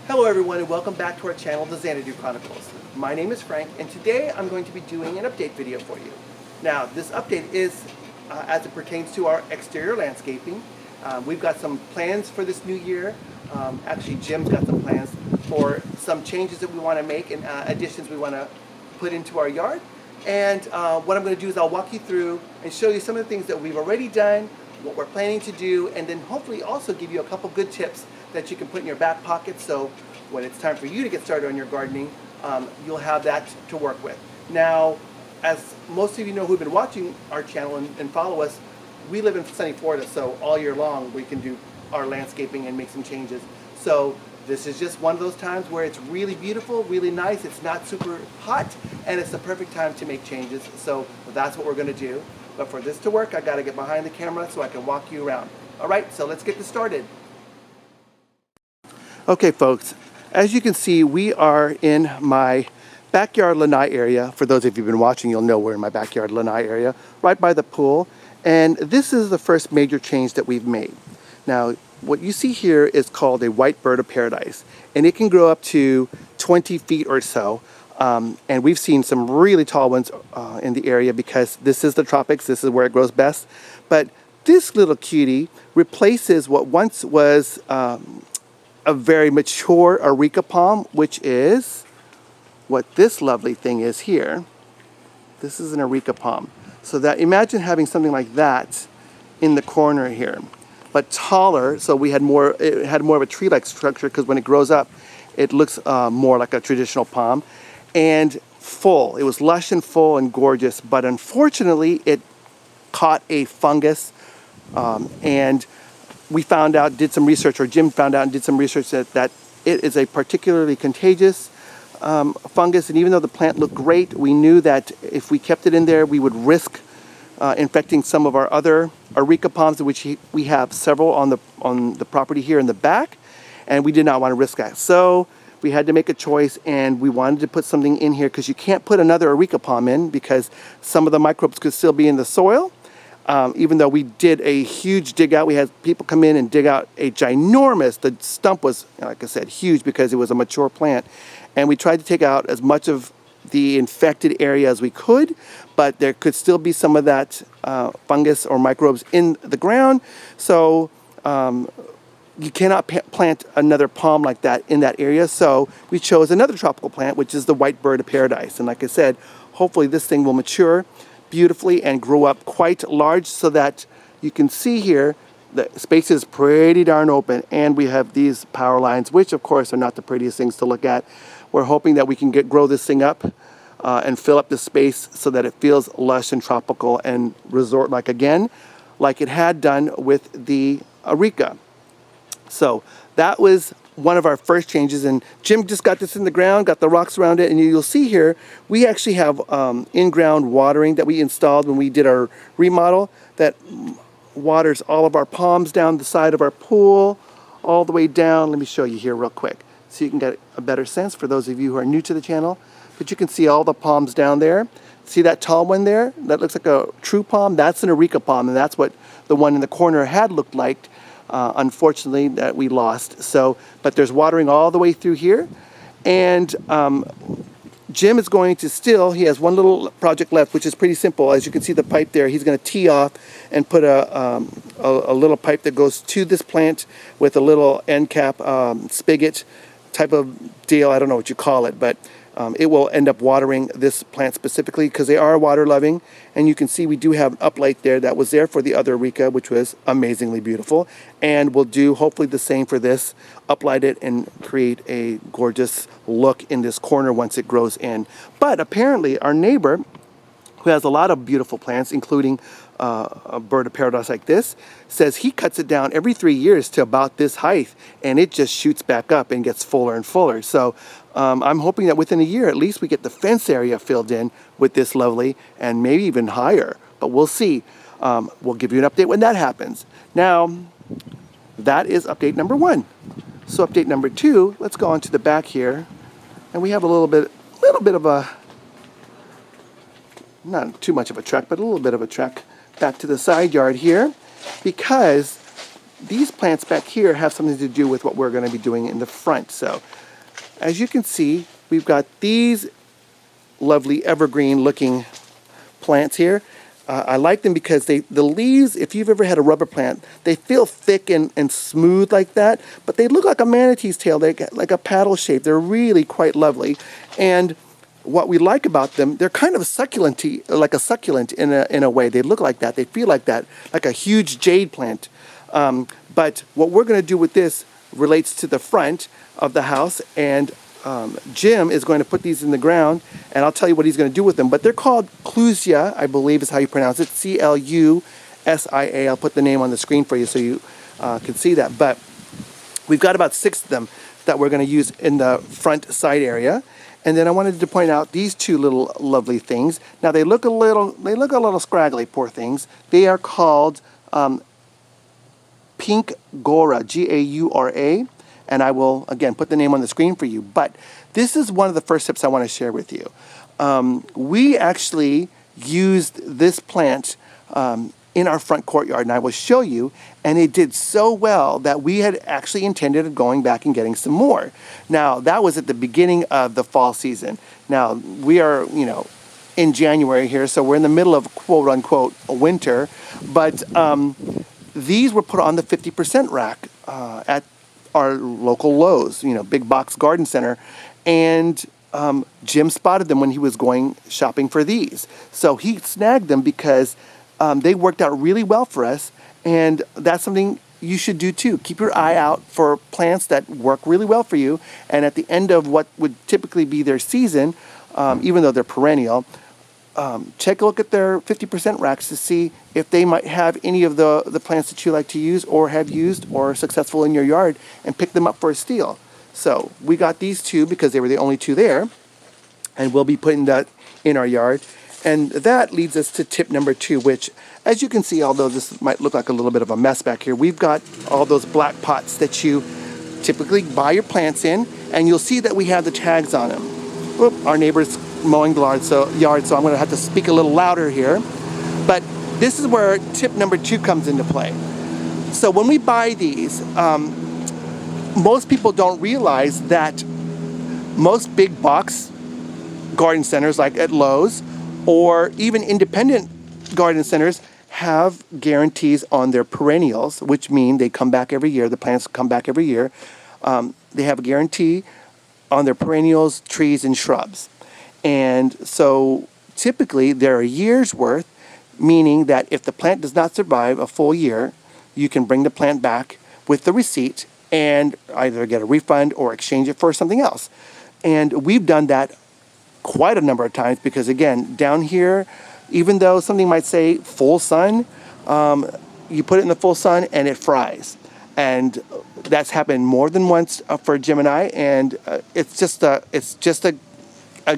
Hello everyone and welcome back to our channel, The Xanadu Chronicles. My name is Frank and today I'm going to be doing an update video for you. Now this update is as it pertains to our exterior landscaping. We've got some plans for this new year. Actually Jim's got some plans for some changes that we want to make and additions we want to put into our yard. And what I'm going to do is I'll walk you through and show you some of the things that we've already done, what we're planning to do, and then hopefully also give you a couple good tips that you can put in your back pocket, so when it's time for you to get started on your gardening, you'll have that to work with. Now, as most of you know who've been watching our channel and follow us, we live in sunny Florida, so all year long we can do our landscaping and make some changes. So this is just one of those times where it's really beautiful, really nice, it's not super hot, and it's the perfect time to make changes. So that's what we're going to do. But for this to work, I got to get behind the camera so I can walk you around. All right, so let's get this started. Okay folks, as you can see, we are in my backyard lanai area. For those of you who've been watching, you'll know we're in my backyard lanai area, right by the pool. And this is the first major change that we've made. Now, what you see here is called a white bird of paradise, and it can grow up to 20 feet or so. And we've seen some really tall ones in the area because this is the tropics, this is where it grows best. But this little cutie replaces what once was a very mature areca palm, which is what this lovely thing is here. This is an areca palm. So that, imagine having something like that in the corner here, but taller. So we had more, it had more of a tree-like structure because when it grows up, it looks more like a traditional palm, and full. It was lush and full and gorgeous, but unfortunately, it caught a fungus, and we found out, did some research, or Jim found out and did some research that it is a particularly contagious fungus, and even though the plant looked great, we knew that if we kept it in there, we would risk infecting some of our other areca palms, which we have several on the property here in the back, and we did not want to risk that. So we had to make a choice, and we wanted to put something in here because you can't put another areca palm in because some of the microbes could still be in the soil. Even though we did a huge dig out, we had people come in and dig out a ginormous, the stump was, like I said, huge because it was a mature plant. And we tried to take out as much of the infected area as we could, but there could still be some of that fungus or microbes in the ground. So you cannot plant another palm like that in that area. So we chose another tropical plant, which is the white bird of paradise. And like I said, hopefully this thing will mature beautifully and grow up quite large so that you can see here the space is pretty darn open, and we have these power lines, which of course are not the prettiest things to look at. We're hoping that we can grow this thing up and fill up the space so that it feels lush and tropical and resort-like again, like it had done with the areca. So that was one of our first changes, and Jim just got this in the ground, got the rocks around it, and you'll see here we actually have in-ground watering that we installed when we did our remodel that waters all of our palms down the side of our pool all the way down. Let me show you here real quick so you can get a better sense for those of you who are new to the channel. But you can see all the palms down there. See that tall one there? That looks like a true palm. That's an areca palm, and that's what the one in the corner had looked like. Unfortunately, that we lost. So, but there's watering all the way through here, and Jim is going to he has one little project left, which is pretty simple. As you can see the pipe there, he's going to tee off and put a little pipe that goes to this plant with a little end cap spigot type of deal. I don't know what you call it, but it will end up watering this plant specifically because they are water loving. And you can see we do have an uplight there that was there for the other areca, which was amazingly beautiful. And we'll do hopefully the same for this, uplight it and create a gorgeous look in this corner once it grows in. But apparently our neighbor, who has a lot of beautiful plants, including a bird of paradise like this, says he cuts it down every 3 years to about this height, and it just shoots back up and gets fuller and fuller. So I'm hoping that within a year at least we get the fence area filled in with this lovely, and maybe even higher, but we'll see. We'll give you an update when that happens. Now, that is update number 1. So update number 2, let's go on to the back here, and we have a little bit of a, not too much of a trek, but a little bit of a trek back to the side yard here, because these plants back here have something to do with what we're going to be doing in the front. So as you can see, we've got these lovely evergreen looking plants here. I like them because the leaves, if you've ever had a rubber plant, they feel thick and smooth like that, but they look like a manatee's tail, like a paddle shape. They're really quite lovely. And what we like about them, they're kind of succulent-y, like a succulent in a way. They look like that. They feel like that, like a huge jade plant. But what we're going to do with this relates to the front of the house, and Jim is going to put these in the ground, and I'll tell you what he's going to do with them. But they're called clusia, I believe is how you pronounce it, C-L-U-S-I-A. I'll put the name on the screen for you so you can see that. But we've got about 6 of them that we're going to use in the front side area. And then I wanted to point out these 2 little lovely things. Now they look a little scraggly, poor things. They are called Pink Gaura, G-A-U-R-A. And I will, again, put the name on the screen for you. But this is one of the first tips I want to share with you. We actually used this plant in our front courtyard, and I will show you. And it did so well that we had actually intended on going back and getting some more. Now, that was at the beginning of the fall season. Now, we are, in January here, so we're in the middle of quote-unquote winter. But these were put on the 50% rack at our local Lowe's, big box garden center. And Jim spotted them when he was going shopping for these. So he snagged them because they worked out really well for us. And that's something you should do too. Keep your eye out for plants that work really well for you. And at the end of what would typically be their season, even though they're perennial, take a look at their 50% racks to see if they might have any of the plants that you like to use or have used or are successful in your yard, and pick them up for a steal. So we got these 2 because they were the only 2 there, and we'll be putting that in our yard. And that leads us to tip number 2, which, as you can see, although this might look like a little bit of a mess back here, we've got all those black pots that you typically buy your plants in, and you'll see that we have the tags on them. Whoop, our neighbor's mowing the yard, so I'm going to have to speak a little louder here. But this is where tip number 2 comes into play. So when we buy these, most people don't realize that most big box garden centers like at Lowe's or even independent garden centers have guarantees on their perennials, which mean they come back every year. The plants come back every year. They have a guarantee on their perennials, trees, and shrubs. And so typically they're a year's worth, meaning that if the plant does not survive a full year, you can bring the plant back with the receipt and either get a refund or exchange it for something else. And we've done that quite a number of times because, again, down here, even though something might say full sun, you put it in the full sun and it fries. And that's happened more than once for Jim and I, and it's just a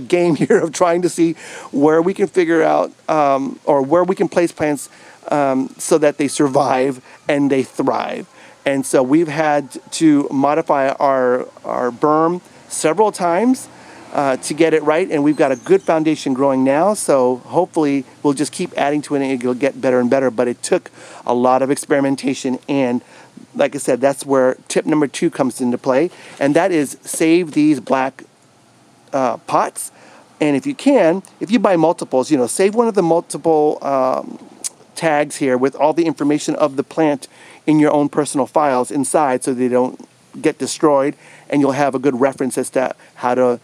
game here of trying to see where we can figure out or where we can place plants so that they survive and they thrive. And so we've had to modify our berm several times to get it right, and we've got a good foundation growing now, so hopefully we'll just keep adding to it and it'll get better and better. But it took a lot of experimentation, and like I said, that's where tip number 2 comes into play, and that is save these black pots. And if you can, if you buy multiples, save one of the multiple tags here with all the information of the plant in your own personal files inside so they don't get destroyed, and you'll have a good reference as to how to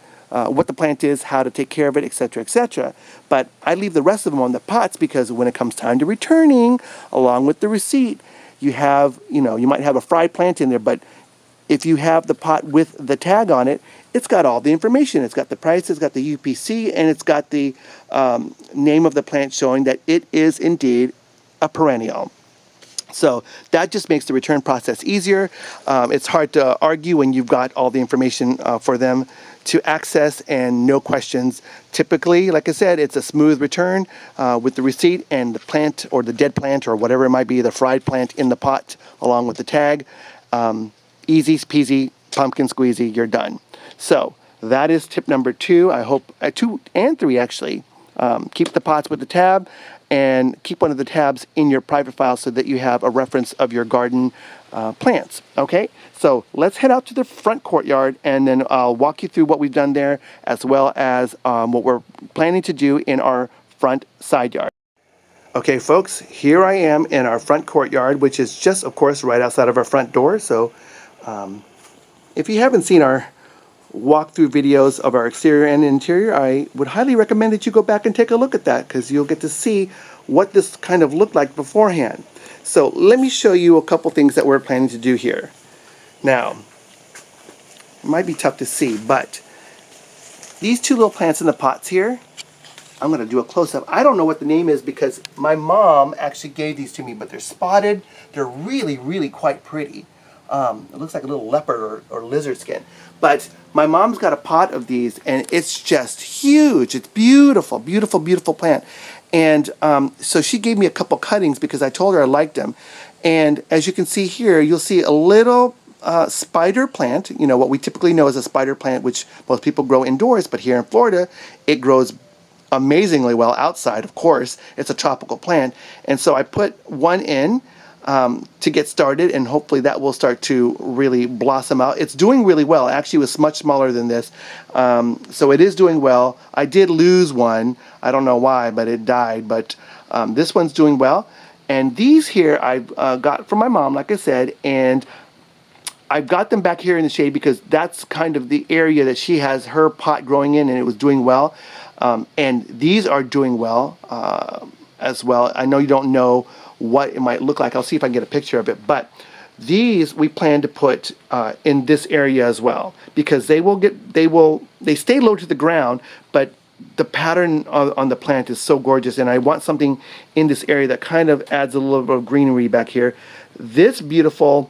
what the plant is, how to take care of it, etc., etc. But I leave the rest of them on the pots because when it comes time to returning, along with the receipt, you have, you might have a fried plant in there, but if you have the pot with the tag on it, it's got all the information. It's got the price, it's got the UPC, and it's got the name of the plant showing that it is indeed a perennial. So that just makes the return process easier. It's hard to argue when you've got all the information for them to access and no questions. Typically, like I said, it's a smooth return with the receipt and the plant or the dead plant or whatever it might be, the fried plant in the pot along with the tag. Easy peasy, pumpkin squeezy, you're done. So that is tip number 2. I hope 2 and 3 actually. Keep the pots with the tab and keep one of the tabs in your private file so that you have a reference of your garden plants. Okay, so let's head out to the front courtyard, and then I'll walk you through what we've done there, as well as what we're planning to do in our front side yard. Okay, folks, here I am in our front courtyard, which is just, of course, right outside of our front door. So if you haven't seen our walkthrough videos of our exterior and interior, I would highly recommend that you go back and take a look at that, because you'll get to see what this kind of looked like beforehand. So let me show you a couple things that we're planning to do here. Now, it might be tough to see, but these two little plants in the pots here, I'm going to do a close-up. I don't know what the name is because my mom actually gave these to me, but they're spotted. They're really, really quite pretty. It looks like a little leopard or lizard skin. But my mom's got a pot of these, and it's just huge. It's beautiful, beautiful, beautiful plant. And so she gave me a couple cuttings because I told her I liked them. And as you can see here, you'll see a little spider plant, you know, what we typically know as a spider plant, which most people grow indoors, but here in Florida, it grows amazingly well outside, of course. It's a tropical plant. And so I put one in to get started, and hopefully that will start to really blossom out. It's doing really well. Actually, it was much smaller than this. So it is doing well. I did lose one. I don't know why, but it died. But this one's doing well. And these here I've got from my mom, like I said, and I've got them back here in the shade because that's kind of the area that she has her pot growing in, and it was doing well. And these are doing well as well. I know you don't know what it might look like. I'll see if I can get a picture of it. But these we plan to put in this area as well, because they stay low to the ground, but the pattern on the plant is so gorgeous, and I want something in this area that kind of adds a little bit of greenery back here. This beautiful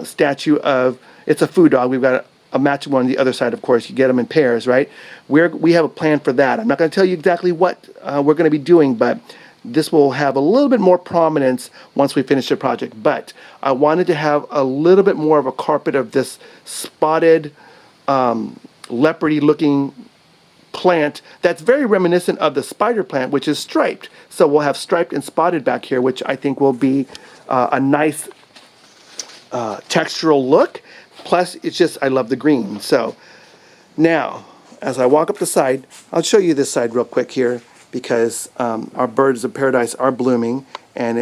statue of, it's a food dog. We've got a matching one on the other side, of course. You get them in pairs, right? We have a plan for that. I'm not going to tell you exactly what we're going to be doing, but this will have a little bit more prominence once we finish the project. But I wanted to have a little bit more of a carpet of this spotted, leopardy looking plant that's very reminiscent of the spider plant, which is striped. So we'll have striped and spotted back here, which I think will be a nice textural look. Plus, it's just, I love the green. So now, as I walk up the side, I'll show you this side real quick here, because our birds of paradise are blooming, and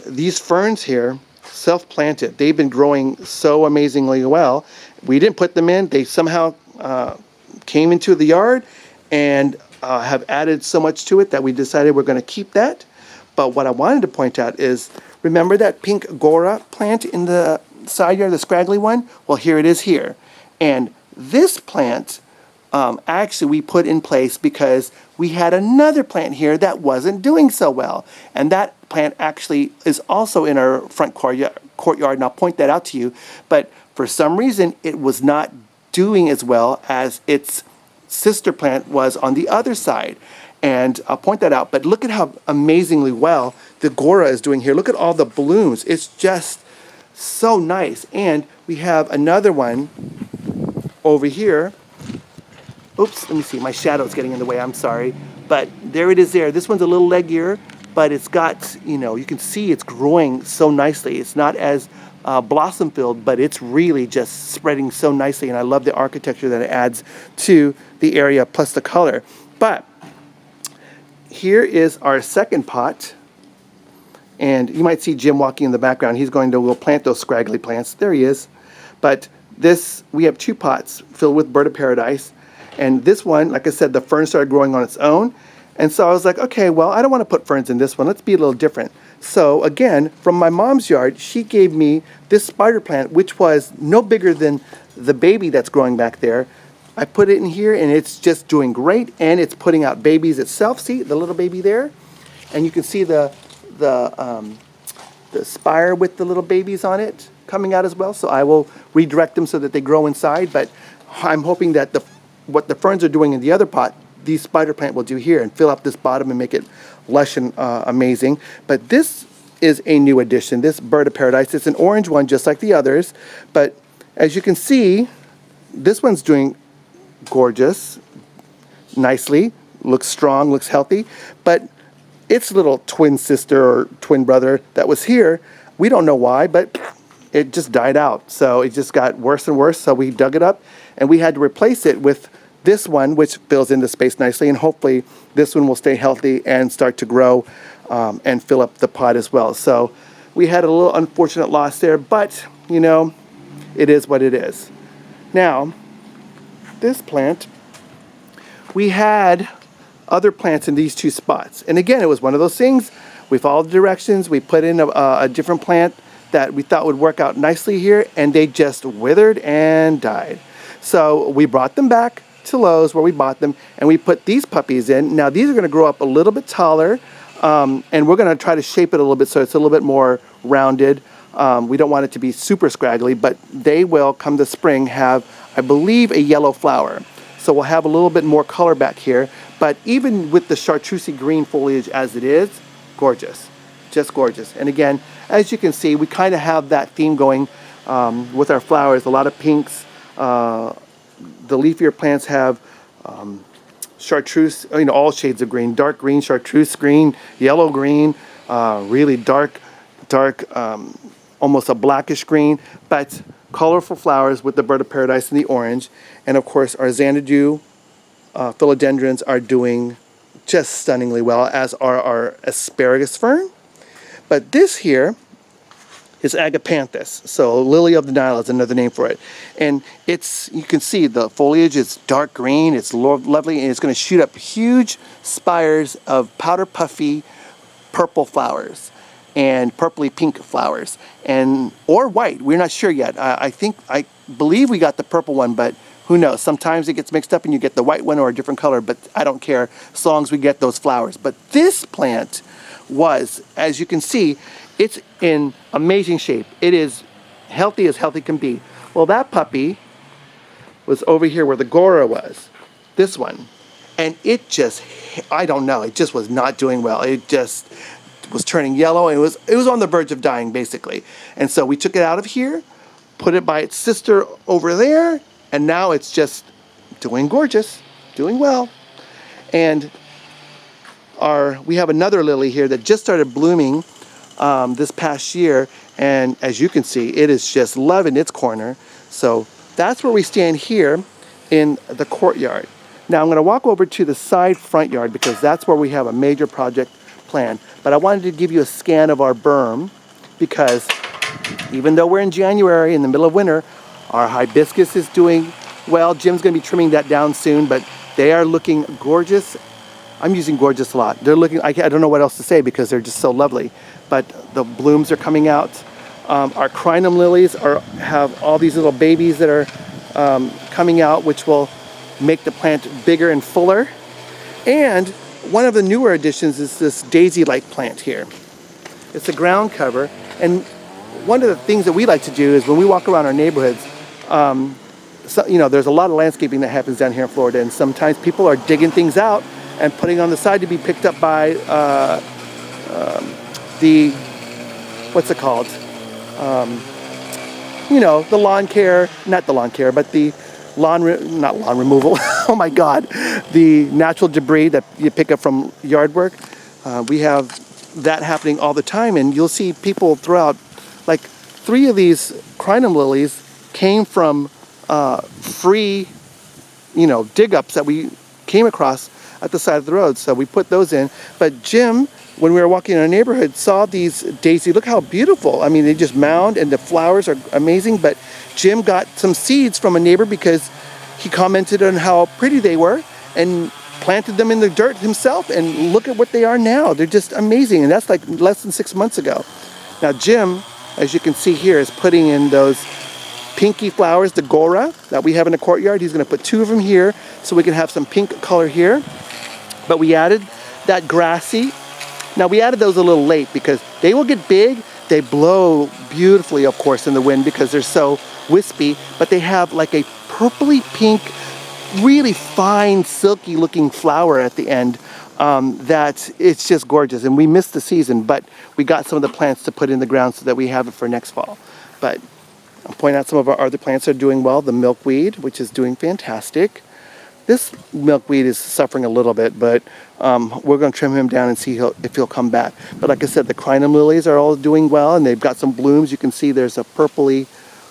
these ferns here, self-planted. They've been growing so amazingly well. We didn't put them in. They somehow came into the yard and have added so much to it that we decided we're going to keep that. But what I wanted to point out is, remember that pink Gora plant in the side yard, the scraggly one? Well, here it is here. And this plant, actually we put in place because we had another plant here that wasn't doing so well. And that plant actually is also in our front courtyard, and I'll point that out to you. But for some reason, it was not doing as well as its sister plant was on the other side. And I'll point that out. But look at how amazingly well the Gora is doing here. Look at all the blooms. It's just so nice. And we have another one over here. Oops, let me see. My shadow's getting in the way. I'm sorry. But there it is there. This one's a little leggier, but it's got, you know, you can see it's growing so nicely. It's not as blossom filled, but it's really just spreading so nicely. And I love the architecture that it adds to the area, plus the color. But here is our second pot. And you might see Jim walking in the background. He's going to go plant those scraggly plants. There he is. But this, we have two pots filled with bird of paradise. And this one, like I said, the fern started growing on its own. And so I was like, okay, well, I don't want to put ferns in this one. Let's be a little different. So again, from my mom's yard, she gave me this spider plant, which was no bigger than the baby that's growing back there. I put it in here, and it's just doing great, and it's putting out babies itself. See the little baby there? And you can see the spire with the little babies on it coming out as well. So I will redirect them so that they grow inside. But I'm hoping that what the ferns are doing in the other pot, these spider plant will do here and fill up this bottom and make it lush and amazing. But this is a new addition, this bird of paradise. It's an orange one just like the others. But as you can see, this one's doing gorgeous, nicely, looks strong, looks healthy. But its little twin sister or twin brother that was here, we don't know why, but it just died out. So it just got worse and worse. So we dug it up and we had to replace it with this one, which fills in the space nicely. And hopefully this one will stay healthy and start to grow and fill up the pot as well. So we had a little unfortunate loss there, but you know, it is what it is. Now, this plant, we had other plants in these two spots. And again, it was one of those things. We followed the directions. We put in a different plant that we thought would work out nicely here, and they just withered and died. So we brought them back to Lowe's where we bought them, and we put these puppies in. Now these are going to grow up a little bit taller, and we're going to try to shape it a little bit so it's a little bit more rounded. We don't want it to be super scraggly, but they will, come the spring, have, I believe, a yellow flower. So we'll have a little bit more color back here. But even with the chartreusey green foliage as it is, gorgeous. Just gorgeous. And again, as you can see, we kind of have that theme going with our flowers. A lot of pinks. The leafier plants have chartreuse, you know, all shades of green. Dark green, chartreuse green, yellow green, really dark, almost a blackish green. But colorful flowers with the bird of paradise and the orange. And of course, our Xanadu philodendrons are doing just stunningly well, as are our asparagus fern. But this here is agapanthus. So lily of the Nile is another name for it. And it's, you can see the foliage is dark green, it's lovely, and it's going to shoot up huge spires of powder puffy purple flowers and purpley pink flowers, and or white. We're not sure yet. I believe we got the purple one, but who knows? Sometimes it gets mixed up and you get the white one or a different color, but I don't care as long as we get those flowers. But this plant was, as you can see, it's in amazing shape. It is healthy as healthy can be. Well, that puppy was over here where the Gora was, this one. And it just, I don't know, it just was not doing well. It just was turning yellow, and it was on the verge of dying, basically. And so we took it out of here, put it by its sister over there, and now it's just doing gorgeous, doing well. And we have another lily here that just started blooming this past year, and as you can see, it is just loving its corner. So that's where we stand here in the courtyard. Now I'm going to walk over to the side front yard because that's where we have a major project planned. But I wanted to give you a scan of our berm because even though we're in January in the middle of winter, our hibiscus is doing well. Jim's going to be trimming that down soon, but they are looking gorgeous. I'm using gorgeous a lot. They're looking, I don't know what else to say because they're just so lovely. But the blooms are coming out. Our crinum lilies have all these little babies that are coming out, which will make the plant bigger and fuller. And one of the newer additions is this daisy-like plant here. It's a ground cover, and one of the things that we like to do is when we walk around our neighborhoods, so, you know, there's a lot of landscaping that happens down here in Florida, and sometimes people are digging things out and putting on the side to be picked up by the, what's it called? You know, the lawn care, not the lawn care, but the not lawn removal, oh my God, the natural debris that you pick up from yard work. We have that happening all the time, and you'll see people throughout, like 3 of these crinum lilies came from free, you know, dig-ups that we came across at the side of the road. So we put those in. But Jim, when we were walking in our neighborhood, saw these daisy. Look how beautiful. I mean, they just mound, and the flowers are amazing. But Jim got some seeds from a neighbor because he commented on how pretty they were and planted them in the dirt himself. And look at what they are now. They're just amazing. And that's like less than 6 months ago. Now, Jim, as you can see here, is putting in those pinky flowers, the Gora, that we have in the courtyard. He's going to put 2 of them here so we can have some pink color here. But we added that grassy. Now, we added those a little late because they will get big. They blow beautifully, of course, in the wind because they're so wispy. But they have like a purpley pink, really fine, silky looking flower at the end that it's just gorgeous. And we missed the season, but we got some of the plants to put in the ground so that we have it for next fall. But I'll point out some of our other plants are doing well. The milkweed, which is doing fantastic. This milkweed is suffering a little bit, but we're going to trim him down and see if he'll come back. But like I said, the crinum lilies are all doing well, and they've got some blooms. You can see there's a purpley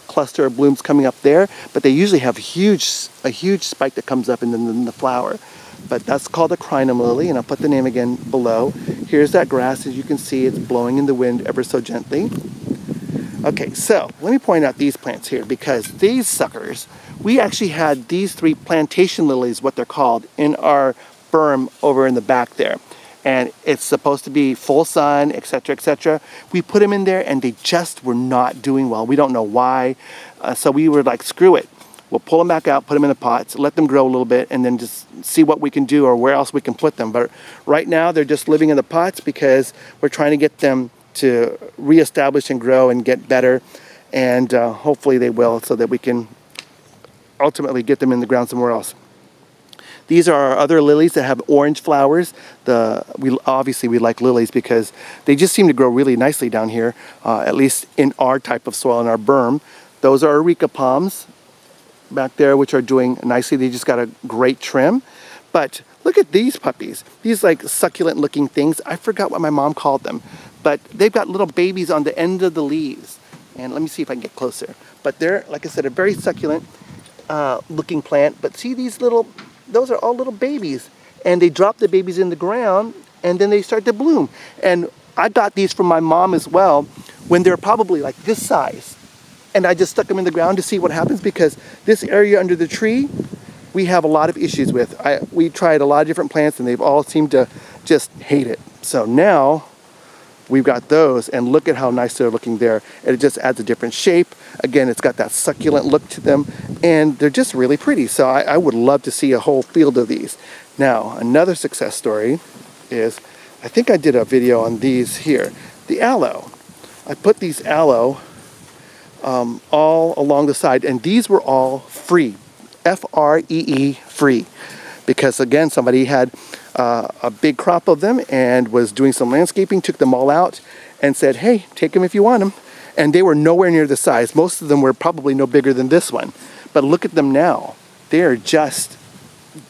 cluster of blooms coming up there, but they usually have a huge spike that comes up in the flower. But that's called a crinum lily, and I'll put the name again below. Here's that grass. As you can see, it's blowing in the wind ever so gently. Okay, so let me point out these plants here, because these suckers, we actually had these 3 plantation lilies, what they're called, in our berm over in the back there. And it's supposed to be full sun, etc., etc. We put them in there and they just were not doing well. We don't know why. So we were like, screw it. We'll pull them back out, put them in the pots, let them grow a little bit, and then just see what we can do or where else we can put them. But right now they're just living in the pots because we're trying to get them to reestablish and grow and get better. And hopefully they will, so that we can ultimately get them in the ground somewhere else. These are our other lilies that have orange flowers. Obviously we like lilies because they just seem to grow really nicely down here, at least in our type of soil, in our berm. Those are areca palms back there, which are doing nicely. They just got a great trim. But look at these puppies. These like succulent looking things. I forgot what my mom called them, but they've got little babies on the end of the leaves. And let me see if I can get closer. But they're, like I said, a very succulent looking plant. But see these little, those are all little babies. And they drop the babies in the ground and then they start to bloom. And I got these from my mom as well when they're probably like this size. And I just stuck them in the ground to see what happens, because this area under the tree, we have a lot of issues with. We tried a lot of different plants and they've all seemed to just hate it. So now we've got those, and look at how nice they're looking there. And it just adds a different shape. Again, it's got that succulent look to them, and they're just really pretty. So I would love to see a whole field of these. Now, another success story is, I think I did a video on these here. The aloe. I put these aloe all along the side, and these were all free. F-R-E-E, free. Because again, somebody had a big crop of them and was doing some landscaping, took them all out and said, hey, take them if you want them. And they were nowhere near the size. Most of them were probably no bigger than this one. But look at them now. They're just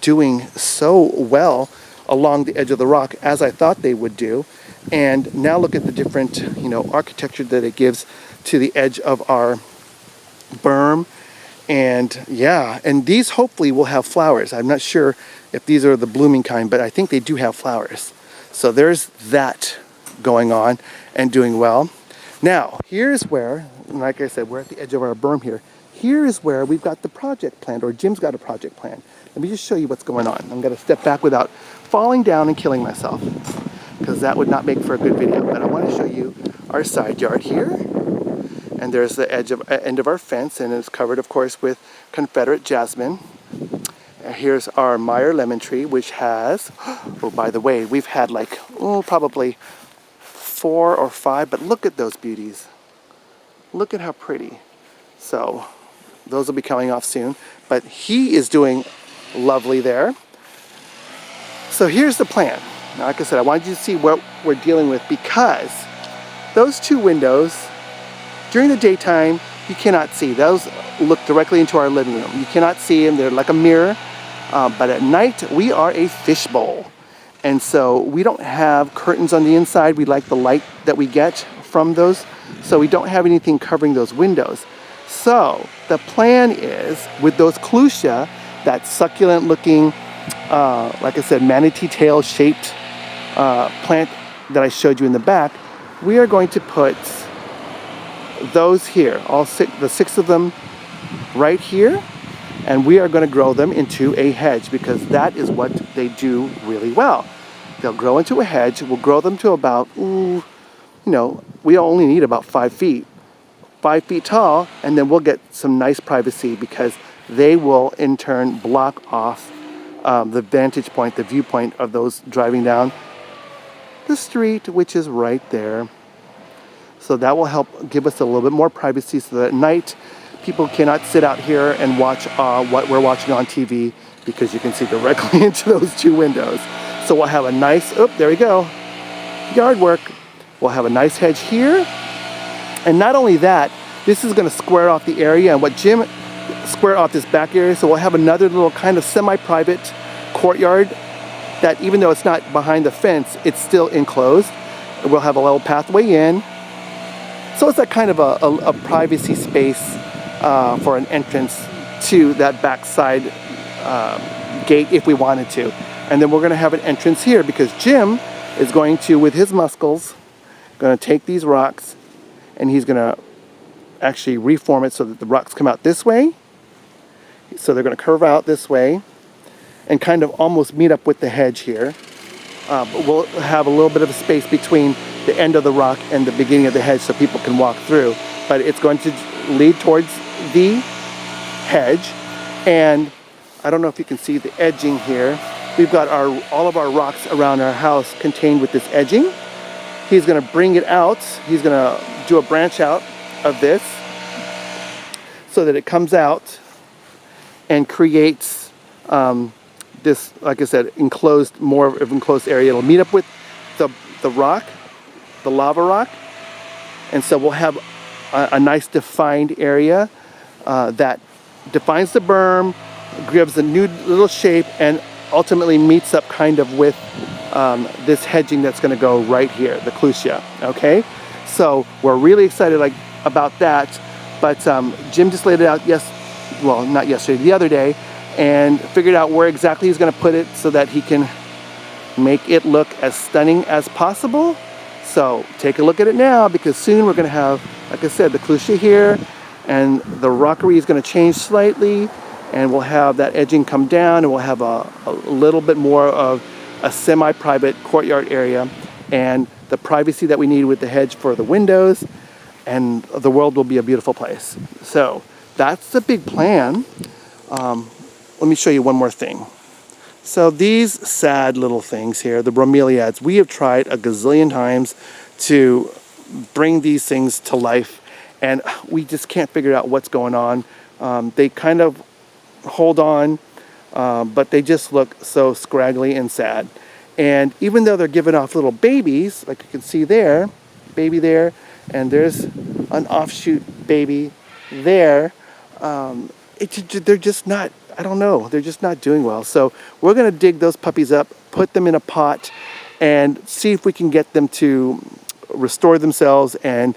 doing so well along the edge of the rock, as I thought they would do. And now look at the different, architecture that it gives to the edge of our berm. And yeah, and these hopefully will have flowers. I'm not sure if these are the blooming kind, but I think they do have flowers. So there's that going on and doing well. Now, here's where, like I said, we're at the edge of our berm here. Here is where we've got the project plan, or Jim's got a project plan. Let me just show you what's going on. I'm going to step back without falling down and killing myself, because that would not make for a good video. But I want to show you our side yard here. And there's the end of our fence, and it's covered, of course, with Confederate jasmine. And here's our Meyer lemon tree, which has, oh, by the way, we've had like, probably 4 or 5, but look at those beauties. Look at how pretty. So those will be coming off soon, but he is doing lovely there. So here's the plan. Now, like I said, I wanted you to see what we're dealing with, because those 2 windows, during the daytime, you cannot see. Those look directly into our living room. You cannot see them. They're like a mirror. But at night, we are a fishbowl. And so we don't have curtains on the inside. We like the light that we get from those. So we don't have anything covering those windows. So the plan is, with those clusia, that succulent looking, like I said, manatee tail shaped plant that I showed you in the back, we are going to put those here, the 6 of them right here, and we are going to grow them into a hedge, because that is what they do really well. They'll grow into a hedge. We'll grow them to about, we only need about 5 feet tall, and then we'll get some nice privacy, because they will in turn block off the vantage point, the viewpoint of those driving down the street, which is right there. So that will help give us a little bit more privacy, so that at night people cannot sit out here and watch what we're watching on TV, because you can see directly into those 2 windows. So we'll have a nice, there we go, yard work. We'll have a nice hedge here. And not only that, this is going to square off the area. And what Jim square off this back area. So we'll have another little kind of semi-private courtyard that, even though it's not behind the fence, it's still enclosed. We'll have a little pathway in. So it's that kind of a privacy space for an entrance to that backside gate if we wanted to. And then we're going to have an entrance here because Jim is going to, with his muscles, going to take these rocks and he's going to actually reform it so that the rocks come out this way. So they're going to curve out this way and kind of almost meet up with the hedge here. But we'll have a little bit of a space between the end of the rock and the beginning of the hedge so people can walk through. But it's going to lead towards the hedge. And I don't know if you can see the edging here. We've got all of our rocks around our house contained with this edging. He's going to bring it out. He's going to do a branch out of this so that it comes out and creates this, like I said, more of an enclosed area. It'll meet up with the rock, the lava rock, and so we'll have a nice defined area that defines the berm, gives a new little shape, and ultimately meets up kind of with this hedging that's going to go right here, the clusia. Okay, so we're really excited about that. But Jim just laid it out not yesterday, the other day, and figured out where exactly he's going to put it so that he can make it look as stunning as possible. So take a look at it now, because soon we're going to have, like I said, the clusia here, and the rockery is going to change slightly, and we'll have that edging come down, and we'll have a little bit more of a semi-private courtyard area and the privacy that we need with the hedge for the windows, and the world will be a beautiful place. So that's the big plan. Let me show you one more thing. So these sad little things here, the bromeliads, we have tried a gazillion times to bring these things to life, and we just can't figure out what's going on. They kind of hold on, but they just look so scraggly and sad. And even though they're giving off little babies, like you can see there, baby there, and there's an offshoot baby there, they're just not, I don't know, they're just not doing well. So we're going to dig those puppies up, put them in a pot, and see if we can get them to restore themselves and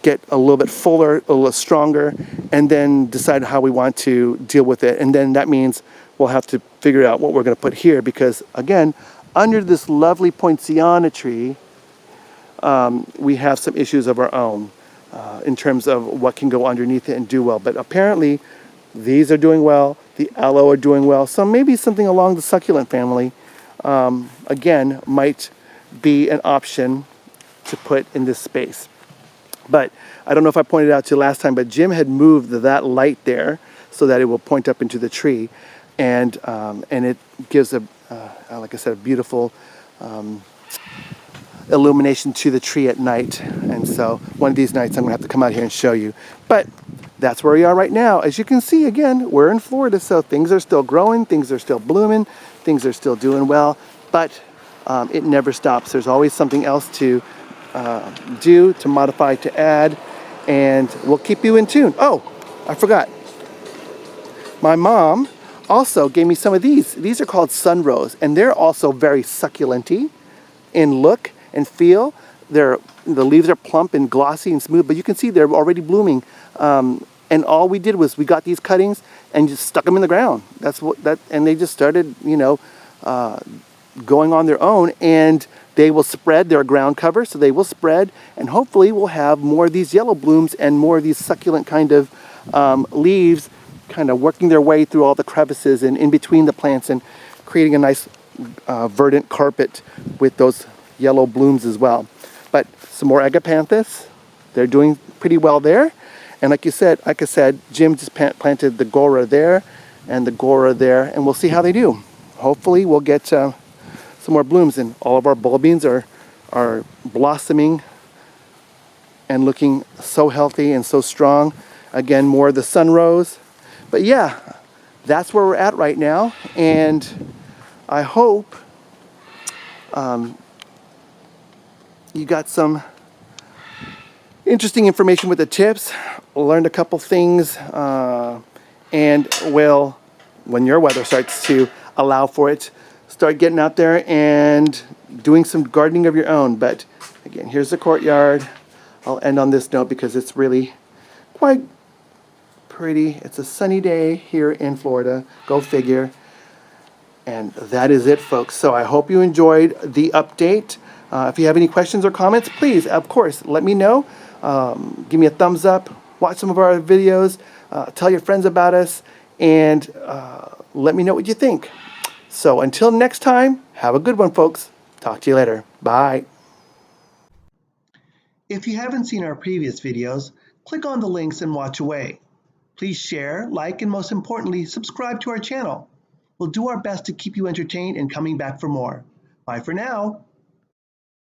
get a little bit fuller, a little stronger, and then decide how we want to deal with it. And then that means we'll have to figure out what we're going to put here, because again, under this lovely poinciana tree, we have some issues of our own in terms of what can go underneath it and do well. But apparently these are doing well, the aloe are doing well, so maybe something along the succulent family again might be an option to put in this space. But I don't know if I pointed out to you last time, but Jim had moved that light there so that it will point up into the tree, and it gives like I said, a beautiful illumination to the tree at night. And so one of these nights I'm gonna have to come out here and show you. But that's where we are right now. As you can see, again, we're in Florida, so things are still growing, things are still blooming, things are still doing well, but it never stops. There's always something else to do, to modify, to add, and we'll keep you in tune. Oh, I forgot. My mom also gave me some of these. These are called sunrose, and they're also very succulent-y in look and feel. The leaves are plump and glossy and smooth, but you can see they're already blooming. And all we did was we got these cuttings and just stuck them in the ground. And they just started, going on their own, and they will spread. They're a ground cover, so they will spread, and hopefully we'll have more of these yellow blooms and more of these succulent kind of leaves kind of working their way through all the crevices and in between the plants and creating a nice verdant carpet with those yellow blooms as well. But some more agapanthus, they're doing pretty well there. And like I said, Jim just planted the gora there and the gora there, and we'll see how they do. Hopefully we'll get some more blooms, and all of our bulbines are blossoming and looking so healthy and so strong. Again, more of the sunrose. But yeah, that's where we're at right now, and I hope you got some interesting information with the tips, learned a couple things, and will, when your weather starts to allow for it, start getting out there and doing some gardening of your own. But again, here's the courtyard. I'll end on this note because it's really quite pretty. It's a sunny day here in Florida. Go figure. And that is it, folks. So I hope you enjoyed the update. If you have any questions or comments, please, of course, let me know. Give me a thumbs up. Watch some of our videos. Tell your friends about us. And let me know what you think. So until next time, have a good one, folks. Talk to you later. Bye. If you haven't seen our previous videos, click on the links and watch away. Please share, like, and most importantly, subscribe to our channel. We'll do our best to keep you entertained and coming back for more. Bye for now.